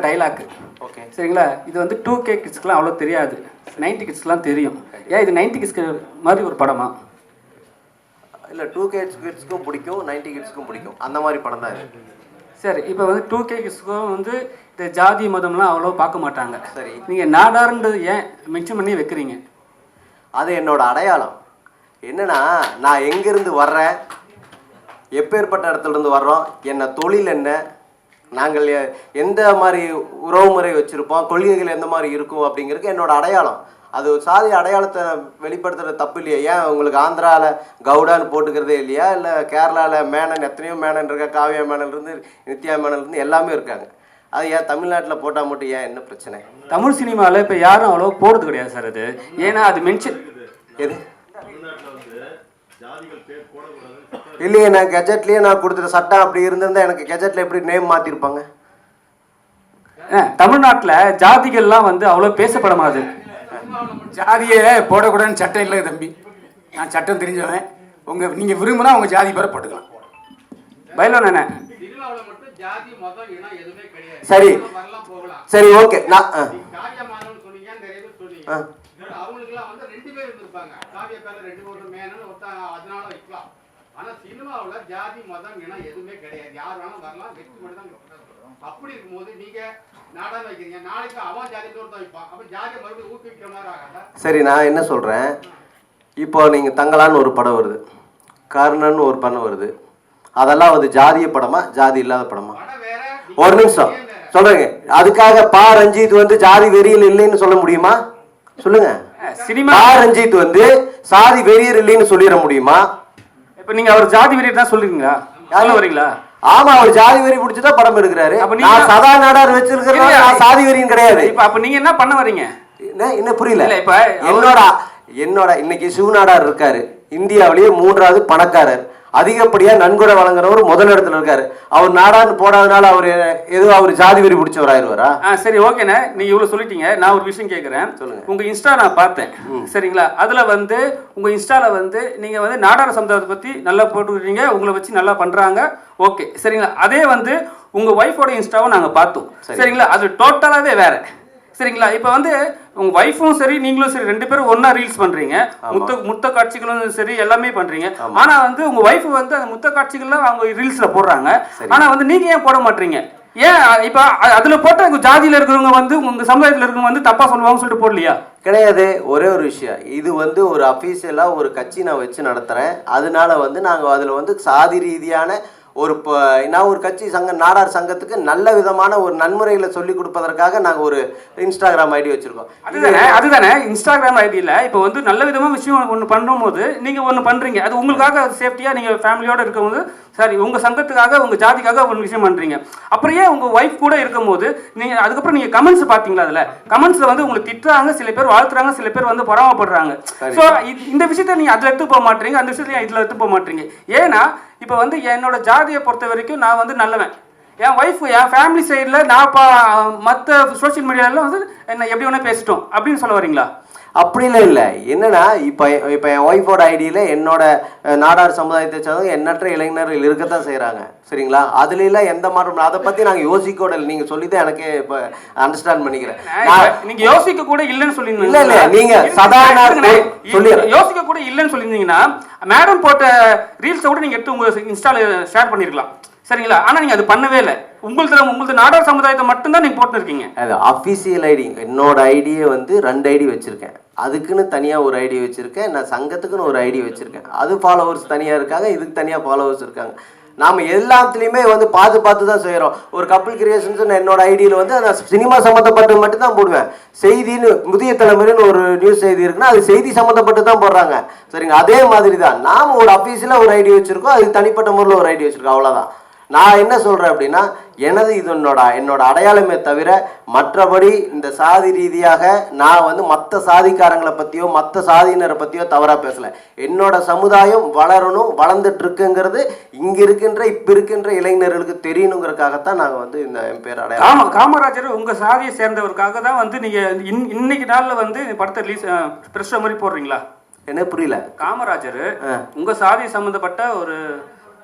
Dialogue. Okay சரிங்களா? இது வந்து 2K கிட்ஸ்க்குலாம் அவ்வளோ தெரியாது, 90 கிட்ஸ்க்குலாம் தெரியும். ஏன் இது 90 கிட்ஸ்க்கு மாதிரி ஒரு படமா? இல்லை 2K கிட்ஸ்க்கும் பிடிக்கும், 90 கிட்ஸ்க்கும் பிடிக்கும், அந்த மாதிரி படம் தான் இது. சரி, இப்போ வந்து 2K கிட்ஸ்க்கும் வந்து இந்த ஜாதி மதம்லாம் அவ்வளோ பார்க்க மாட்டாங்க. சரி, நீங்கள் நாடார்ன்றது ஏன் மென்ஷன் பண்ணி வைக்கிறீங்க? அது என்னோட அடையாளம். என்னன்னா, நான் எங்கேருந்து வர்றேன், எப்பேற்பட்ட இடத்துலேருந்து வர்றோம், என்ன தொழில் என்ன, நாங்கள் எந்த மாதிரி உறவுமுறை வச்சுருப்போம், கொள்கைகள் எந்த மாதிரி இருக்கும் அப்படிங்கிறதுக்கு என்னோட அடையாளம். அது சாதி அடையாளத்தை வெளிப்படுத்துகிற தப்பு இல்லையா? ஏன் உங்களுக்கு ஆந்திராவில் கவுடான்னு போட்டுக்கிறதே இல்லையா? இல்லை கேரளாவில் மேனன், எத்தனையோ மேனன் இருக்கா, காவியா மேனன்லேருந்து நித்யா மேனன்லேருந்து எல்லாமே இருக்காங்க. அது ஏன் தமிழ்நாட்டில் போட்டால் மட்டும் ஏன் என்ன பிரச்சனை? தமிழ் சினிமாவில் இப்போ யாரும் அவ்வளோ போடுறது கிடையாது சார் அது. ஏன்னா அது மென்ஷன் எது இல்லையே, நான் கெஜெட்லேயே நான் கொடுத்துட்ட சட்டம் அப்படி இருந்திருந்தா எனக்கு கெஜெட்டில் எப்படி நேம் மாற்றிருப்பாங்க? தமிழ்நாட்டில் ஜாதிகள்லாம் வந்து அவ்வளோ பேசப்படமாது. ஜாதியை போடக்கூடாதுன்னு சட்டம் இல்லை தம்பி, நான் சட்டம் தெரிஞ்சவன். நீங்கள் விரும்பினா உங்கள் ஜாதி பேரை போட்டுக்கலாம். பயிலோன் என்ன? சரி சரி ஓகே. நான் ஆனா சினிமாவுல ஜாதி மதம் இனம் எதுவுமே கிடையாது. யார் வேணாலும் வரலாம், வெற்றி மட்டும் தான். அப்படி இருக்கும்போது நீங்க நாடகம் வைக்கிறீங்க, நாளைக்கு அவன் ஜாதி ஒருத்தன் வைப்பான், அப்ப ஜாதியை மறுபடியும் ஊக்குவிக்கிற மாதிரி ஆகாத? சரி, நான் என்ன சொல்றேன், இப்போ நீங்க தங்கலான்னு ஒரு படம் வருது, கர்ணன் ஒரு படம் வருது, அதெல்லாம் வந்து ஜாதிய படமா ஜாதி இல்லாத படமா? ஒரு நிமிஷம் சொல்றேங்க, அதுக்காக பா ரஞ்சித் வந்து ஜாதி வெறியில் இல்லைன்னு சொல்ல முடியுமா? சொல்லுங்க. சினிமா ரஞ்சித் வந்து சாதி வெறியர் இல்லைன்னு சொல்லிட முடியுமா? இப்ப நீங்க அவர் ஜாதி வெறியர் தான் சொல்றீங்களா? சொல்ல வரீங்களா? ஆமா, அவர் ஜாதி வெறி பிடிச்சதான் படம் எடுக்கிறாரு. நான் சதா நாடார் வச்சிருக்கிறேன், நான் சாதி வெறியும் கிடையாது. இப்ப அப்ப நீங்க என்ன பண்ண வரீங்க? என்ன புரியல? இப்ப என்னோட இன்னைக்கு சிவநாடார் இருக்காரு, இந்தியாவிலேயே 3வது பணக்காரர், அதிகப்படியா நன்கொடை வழங்குறவர் முதல் இடத்துல இருக்காரு. அவர் நாடான்னு போடாதனால அவர் ஏதோ அவர் ஜாதி வெறி பிடிச்சவராயிருவாரா? சரி ஓகேண்ணே, நீங்க இவ்வளவு சொல்லிட்டீங்க. நான் ஒரு விஷயம் கேட்கிறேன். சொல்லுங்க. உங்க இன்ஸ்டா நான் பார்த்தேன், சரிங்களா? அதுல வந்து உங்க இன்ஸ்டால வந்து நீங்க வந்து நாடார் சமுதாயத்தை பத்தி நல்லா போட்டுக்கிறீங்க, உங்களை வச்சு நல்லா பண்றாங்க, ஓகே சரிங்களா? அதே வந்து உங்க ஒய்ஃபோட இன்ஸ்டாவை நாங்க பார்த்தோம், சரிங்களா? அது டோட்டலாவே வேற, சரிங்களா? இப்போ வந்து உங்க ஒய்ஃபும் சரி நீங்களும் சரி 2 பேரும் ஒன்னா ரீல்ஸ் பண்றீங்க, முத்த காட்சிகளும் சரி எல்லாமே பண்றீங்க. ஆனா வந்து உங்க ஒய்ஃப் வந்து அந்த முத்த காட்சிகள்லாம் அவங்க ரீல்ஸ்ல போடுறாங்க, ஆனா வந்து நீங்க ஏன் போட மாட்டீங்க? ஏன் இப்ப அதுல போட்ட உங்க ஜாதியில இருக்கிறவங்க வந்து உங்க சமுதாயத்துல இருக்கிறவங்க வந்து தப்பா சொல்லுவாங்கன்னு சொல்லிட்டு போடலையா? கிடையாது. ஒரே ஒரு விஷயம், இது வந்து ஒரு அஃபீஷியலா ஒரு கட்சி நான் வச்சு நடத்துறேன், அதனால வந்து நாங்க அதுல வந்து சாதி ரீதியான நான் ஒரு கட்சி நாடார் சங்கத்துக்கு நல்ல விதமான ஒரு நன்முறைகளை சொல்லி கொடுப்பதற்காக நாங்கள் ஒரு இன்ஸ்டாகிராம் ஐடி வச்சிருக்கோம். அதுதானே இன்ஸ்டாகிராம் ஐடியில் இப்போ வந்து நல்ல விதமாக விஷயம் ஒன்று பண்ணும்போது நீங்கள் ஒன்று பண்ணுறீங்க, அது உங்களுக்காக சேஃப்டியாக நீங்கள் ஃபேமிலியோடு இருக்கும்போது சரி உங்கள் சங்கத்துக்காக உங்கள் ஜாதிக்காக ஒரு விஷயம் பண்ணுறீங்க. அப்படியே உங்கள் ஒய்ஃப் கூட இருக்கும்போது நீங்கள் அதுக்கப்புறம் நீங்கள் கமெண்ட்ஸ் பார்த்தீங்களா? அதில் கமெண்ட்ஸில் வந்து உங்களுக்கு திட்டுறாங்க, சில பேர் வாழ்த்துறாங்க, சில பேர் வந்து பொறாமப்படுறாங்க. ஸோ இந்த விஷயத்த நீங்கள் அதில் எடுத்து போக மாட்டீங்க, அந்த விஷயத்த இதில் எடுத்து போக மாட்டீங்க. ஏன்னா இப்போ வந்து என்னோட ஜாதியை பொறுத்த வரைக்கும் நான் வந்து நல்லவன், என் ஒய்ஃப் என் ஃபேமிலி சைடில் நான் மற்ற சோஷியல் மீடியாவில் வந்து என்ன எப்படி வேணால் பேசிட்டோம் அப்படின்னு சொல்ல வரீங்களா? அப்படிலாம் இல்லை. என்னன்னா இப்போ என் ஒய்ஃபோட ஐடியில் என்னோட நாடார் சமுதாயத்தை சேர்ந்தவங்க எண்ணற்ற இளைஞர்கள் இருக்கத்தான் செய்கிறாங்க, சரிங்களா? அதுல எல்லாம் எந்த மாற்றம், அதை பற்றி நாங்கள் யோசிக்க நீங்கள் சொல்லி தான் எனக்கே இப்போ அண்டர்ஸ்டாண்ட் பண்ணிக்கிறேன். நீங்கள் யோசிக்க கூட இல்லைன்னு சொல்லியிருந்தீங்க. இல்லை இல்லை, நீங்கள் சாதாரண சொல்லி யோசிக்க கூட இல்லைன்னு சொல்லியிருந்தீங்கன்னா மேடம் போட்ட ரீல்ஸை கூட நீங்கள் எடுத்து உங்கள் இன்ஸ்டாவில் ஷேர் பண்ணியிருக்கலாம், சரிங்களா? ஆனால் நீங்கள் அது பண்ணவே இல்லை. உங்களுக்கு நாடார் சமுதாயத்தை மட்டும்தான் நீங்கள் போட்டுருக்கீங்க. அது அஃபிஷியல் ஐடி. என்னோட ஐடியை வந்து 2 ஐடி வச்சுருக்கேன், அதுக்குன்னு தனியாக ஒரு ஐடி வச்சுருக்கேன், நான் சங்கத்துக்குன்னு ஒரு ஐடி வச்சுருக்கேன். அது ஃபாலோவர்ஸ் தனியாக இருக்காங்க, இதுக்கு தனியாக ஃபாலோவர்ஸ் இருக்காங்க. நாம் எல்லாத்துலேயுமே வந்து பார்த்து தான் செய்கிறோம். ஒரு கப்புள் கிரியேஷன்ஸ் என்னோட ஐடியில் வந்து நான் சினிமா சம்மந்தப்பட்டு மட்டும்தான் போடுவேன். செய்தின்னு புதிய தலைமுறைன்னு ஒரு நியூஸ் செய்தி இருக்குன்னா அது செய்தி சம்மந்தப்பட்டு தான் போடுறாங்க, சரிங்க? அதே மாதிரி தான் நாம் ஒரு அஃபீஷியலாக ஒரு ஐடி வச்சுருக்கோம், அது தனிப்பட்ட முறையில் ஒரு ஐடி வச்சுருக்கோம், அவ்வளோதான். நான் என்ன சொல்கிறேன் அப்படின்னா, இது என்னோட அடையாளமே தவிர மற்றபடி இந்த சாதி ரீதியாக நான் வந்து மற்ற சாதிக்காரங்களை பற்றியோ மற்ற சாதியினரை பற்றியோ தவறாக பேசலை. என்னோட சமுதாயம் வளரணும், வளர்ந்துட்டு இருக்குங்கிறது இப்போ இருக்கின்ற இளைஞர்களுக்கு தெரியணுங்கிறதுக்காகத்தான் நாங்கள் வந்து இந்த என் பேர் அடையாளம். காமராஜர் உங்கள் சாதியை சேர்ந்தவருக்காக தான் வந்து நீங்கள் இன்னைக்கு நாளில் வந்து படத்தை ரிலீஸ் ப்ரெஸ் மாதிரி போடுறீங்களா? என்ன புரியல? காமராஜர் உங்கள் சாதியை சம்மந்தப்பட்ட ஒரு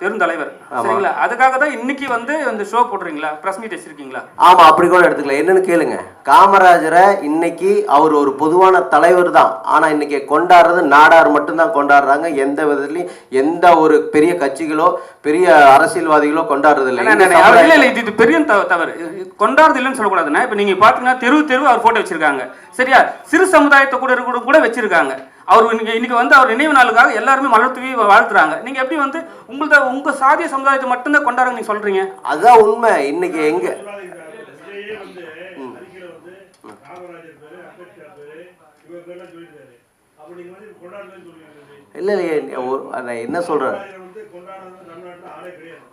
பெருந்தலைவர் சரிங்களா, அதுக்காக தான் இன்னைக்கு வந்து இந்த ஷோ போடுறீங்களா, பிரஸ் மீட் வச்சிருக்கீங்களா? ஆமா, அப்படி கூட எடுத்துக்கலாம். என்னன்னு கேளுங்க, காமராஜரை இன்னைக்கு அவர் ஒரு பொதுவான தலைவர் தான், ஆனா இன்னைக்கு கொண்டாடுறது நாடார் மட்டும்தான் கொண்டாடுறாங்க. எந்த விதத்துலயும் எந்த ஒரு பெரிய கட்சிகளோ பெரிய அரசியல்வாதிகளோ கொண்டாடுறது இல்லை. இது பெரிய தவறு. கொண்டாடுறது இல்லைன்னு சொல்லக்கூடாதுன்னா, இப்ப நீங்க பாத்தீங்கன்னா தெரு அவர் போட்டோ வச்சிருக்காங்க சரியா, சிறு சமுதாயத்தை கூட வச்சிருக்காங்க. அவர் இன்னைக்கு வந்து அவர் நினைவு நாளுக்காக எல்லாருமே மலர் தூவி வாழ்த்துறாங்க. நீங்க எப்படி வந்து உங்க சாதிய சமுதாயத்தை மட்டும்தான் கொண்டாடுறாங்க நீங்க சொல்றீங்க? அதுதான் உண்மை. இன்னைக்கு எங்க இல்ல நான் என்ன சொல்றேன்,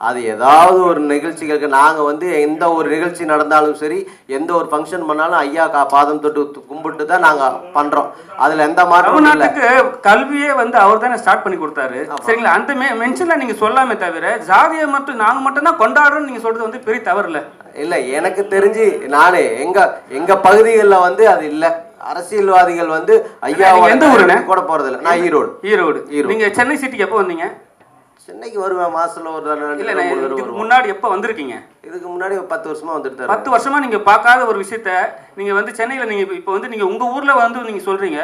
அது ஏதாவது ஒரு நிகழ்ச்சிகளுக்கு நாங்கள் வந்து எந்த ஒரு நிகழ்ச்சி நடந்தாலும் சரி, எந்த ஒரு ஃபங்க்ஷன் பண்ணாலும் ஐயா பாதம் தொட்டு கும்பிட்டு தான் நாங்கள் பண்ணுறோம். அதில் எந்த மாற்றமும் இல்லை. கல்வியே வந்து அவர் தானே ஸ்டார்ட் பண்ணி கொடுத்தாரு சரிங்களா, அந்த மென்ஷனில் நீங்கள் சொல்லாமே தவிர ஜாதியை மட்டும் நாங்கள் மட்டும் தான் கொண்டாடுறோம்னு நீங்கள் சொல்கிறது வந்து பெரிய தவறு இல்லை. இல்லை, எனக்கு தெரிஞ்சு நானே எங்கள் பகுதிகளில் வந்து அது இல்லை. அரசியல்வாதிகள் வந்து ஐயா எந்த ஊருன்னு கூட போகிறதில்ல. நான் ஈரோடு. நீங்கள் சென்னை சிட்டிக்கு எப்போ வந்தீங்க? சென்னைக்கு வருவேன் மாசத்துல ஒரு தடவை. இதுக்கு முன்னாடி எப்போ வந்திருக்கீங்க? இதுக்கு முன்னாடி 10 வருஷமா வந்துட்டு 10 வருஷமா நீங்க பார்க்காத ஒரு விஷயத்த நீங்க வந்து சென்னையில நீங்க இப்போ வந்து நீங்க உங்க ஊர்ல வந்து நீங்க சொல்றீங்க.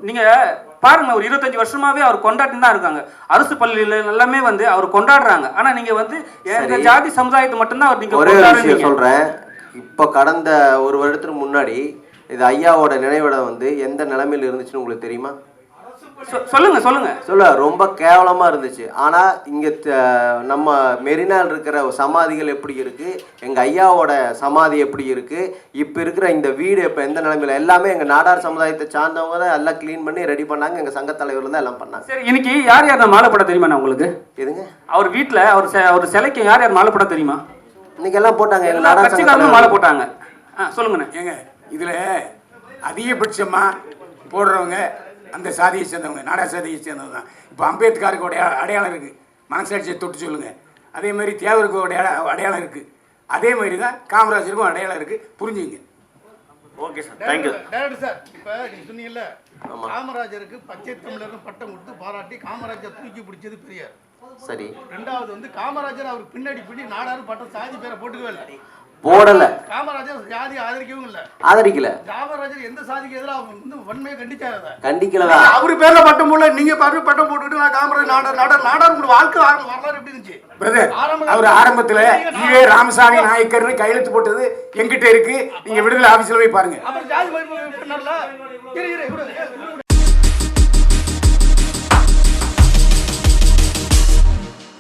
நீங்க பாருங்க, ஒரு 25 வருஷமாவே அவர் கொண்டாடி தான் இருக்காங்க. அரசு பள்ளியில எல்லாமே வந்து அவர் கொண்டாடுறாங்க. ஆனா நீங்க வந்து எங்க ஜாதி சமுதாயத்தை மட்டும்தான் அவர் நீங்க ஒரே விஷயம் சொல்றேன். இப்போ கடந்த ஒரு வருடத்துக்கு முன்னாடி இது ஐயாவோட நினைவிடம் வந்து எந்த நிலைமையில இருந்துச்சுன்னு உங்களுக்கு தெரியுமா? சொல்ல ரொம்ப கேவலமா இருந்துச்சு. ஆனா இங்க நம்ம மெரினால் இருக்கிற சமாதிகள் எப்படி இருக்கு, எங்க ஐயாவோட சமாதி எப்படி இருக்கு, இப்ப இருக்கிற இந்த வீடு இப்ப எந்த நிலைமையில, எல்லாமே எங்க நாடார் சமுதாயத்தை சார்ந்தவங்க தான் எல்லாம் கிளீன் பண்ணி ரெடி பண்ணாங்க. எங்க சங்க தலைவர் தான் எல்லாம் பண்ணாங்க. சரி, இன்னைக்கு யார் யார் மாலை போட தெரியுமா உங்களுக்கு? எதுங்க? அவர் வீட்டுல அவர் சிலைக்கு யார் யார் மாலை போட தெரியுமா? இன்னைக்கு எல்லாம் போட்டாங்க. எல்லா கட்சிக்காரங்களும் மாலை போட்டாங்க. சொல்லுங்கண்ணே. ஏங்க இதுல அதிகபட்சமா போடுறவங்க அந்த சாதியை சேர்ந்தவங்க, நாடார் சாதியை சேர்ந்தவங்க தான். இப்போ அம்பேத்கருக்கு அடையாளம் இருக்குது, மனசாட்சியை தொட்டு சொல்லுங்கள். அதே மாதிரி தேவருக்கு அடையாளம் இருக்குது. அதே மாதிரி தான் காமராஜருக்கும் அடையாளம் இருக்குது. புரிஞ்சுங்க. Okay sir, thank you. Director sir, இப்போ நீங்கள் சொன்னீங்கல்ல, காமராஜருக்கு பச்சை தமிழர்னு பட்டம் கொடுத்து பாராட்டி காமராஜர் தூக்கி பிடிச்சது பெரியார். சரி. ரெண்டாவது வந்து காமராஜர் அவருக்கு பின்னாடி நாடார் பட்டம் சாதி பேரை போட்டுக்கவே இல்லை, போடல. காமராஜர் ஜாதி ஆதரிக்கல. காமராஜர் எந்த சாதிக்கு எதிராக வந்து வன்மையை கண்டிக்கலதான். அவரு பேர்ல பட்டம் போடல, நீங்க பாரு பட்டம் போட்டுட்டு நான் காமராஜர் நாடார் உங்க வாழ்க்கை வரலாறு எப்படி இருந்துச்சு பிரதர்? அவர் ஆரம்பத்துல ஈவே ராமசாமி நாயக்கர் கையெழுத்து போட்டது எங்கிட்ட இருக்கு, நீங்க விடுதலை ஆபீஸ்ல போய் பாருங்க. அப்புறம் ஜாதி